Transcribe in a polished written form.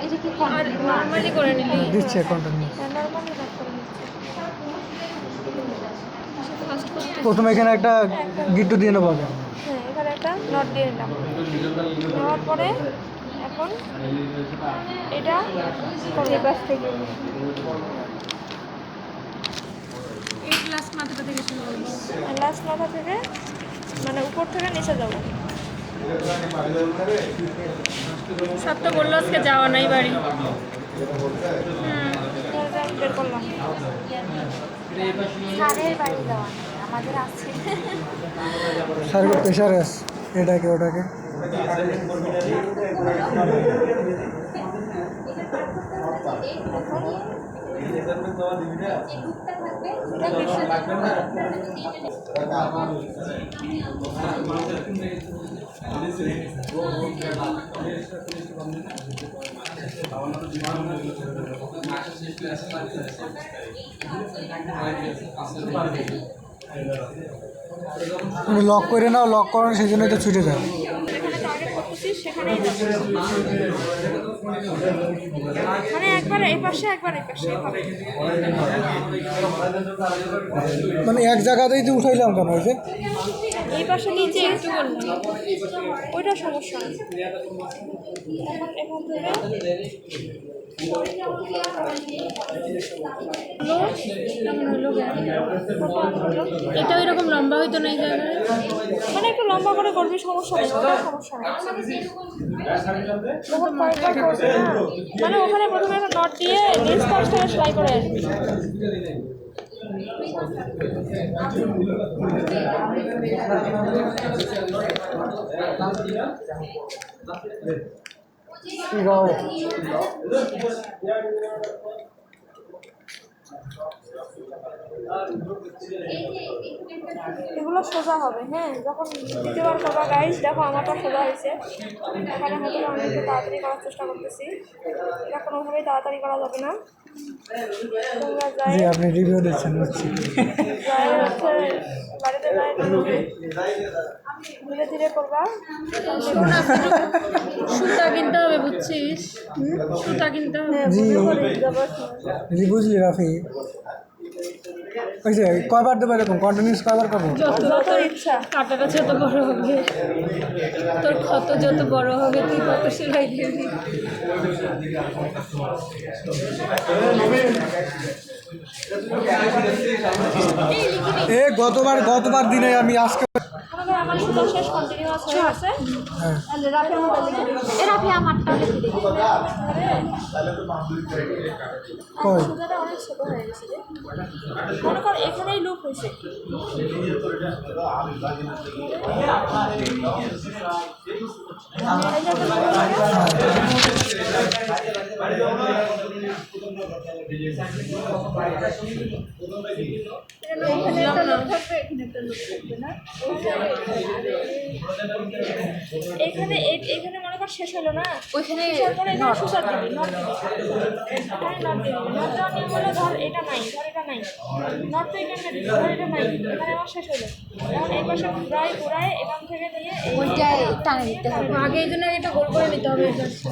এটা কি নরমালি করে নিলি দিচ্ছে কন্টিনিউ। নরমালি কাট করে নিচ্ছে। প্রথমে এখানে একটা গিট্টু দিয়ে নেবো আগে। হ্যাঁ, এখানে একটা নট দিয়ে নিলাম। নেওয়ার পরে এখন এটা এই পাশ থেকে এই লাস্ট মাথাটা থেকে শুরু করবো। লাস্ট মাথা থেকে মানে উপর থেকে নিচে যাবো। সব তো বললো আজকে যাওয়া নাই বাড়ি। বের করলাম স্যারের বাড়ি যাওয়া নেই, আমাদের আছে। স্যারের প্রেশারে আছে এটাকে ওটাকে। লক করে নাও, লক করানো সেই জন্য তো ছুটে যায়। সেখানেই মানে একবার এই পাশে একবার এই পাশে মানে এক জায়গাতেই তো উঠাইলাম কেন? ওই যে এই পাশে নিচে একটু করলাম, ওইটা সমস্যা না। এখন এখান থেকে এটা এরকম লম্বা হইতো না এই জায়গায়, মানে একটু লম্বা করে করবি, সমস্যা নেই, ওটা সমস্যা নেই। তখন কয়েকবার করবি না, মানে ওখানে প্রথমে একটা নট দিয়ে নিচ পাশ থেকে সেলাই করে আসবি। এগুলো সোজা হবে। হ্যাঁ, যখন দ্বিতীয়বার করবা গাইস, দেখো আমারটা সোজা হয়েছে। এখানে হয়তো আমি একটু তাড়াতাড়ি করার চেষ্টা করতেছি, এটা কোনোভাবেই তাড়াতাড়ি করা যাবে না। তোমরা যাই আপনি রিভিউ দিচ্ছেন হচ্ছে বাড়িতে যাই ধীরে ধীরে করবা। সুতা কিনতে হবে, বুঝছিস? সুতা কিনতে হবে। জি বুঝলি রাফি। ওই যে কয়বার দেবো এরকম কন্টিনিউস কয়বার করবো? যত ইচ্ছা, কাটাটা যত বড় হবে, তোর ক্ষত যত বড় হবে, তুই তত সেলাই দিবি। গতবার দিনে আমি আজকে আমার সুতা শেষ কন্টিনিউয়াস হয়ে গেছে। রাফি আমারটা লিখে দিবি। কই সুতাটা অনেক ছোট হয়ে গেছে রে, মনে কর এখানেই লুপ হয়েছে। এখানে এখানে মনে কর শেষ হলো না, ওইখানে সুসার দিবি, নট দিবি। এখানে নট দিবি, নট দেওয়ার নিয়ম হলো ধর এটা নাই, ধর এটা নাই, নট তো এখানে দিবি, ধর এটা নাই, এখানে আমার শেষ হলো। এখন এই পাশে ঘুরায় ঘুরায় এখান থেকে নিয়ে ওইটাই টানে দিতে হবে। আগে এই জন্য এটা গোল করে নিতে হবে এই পাশটা।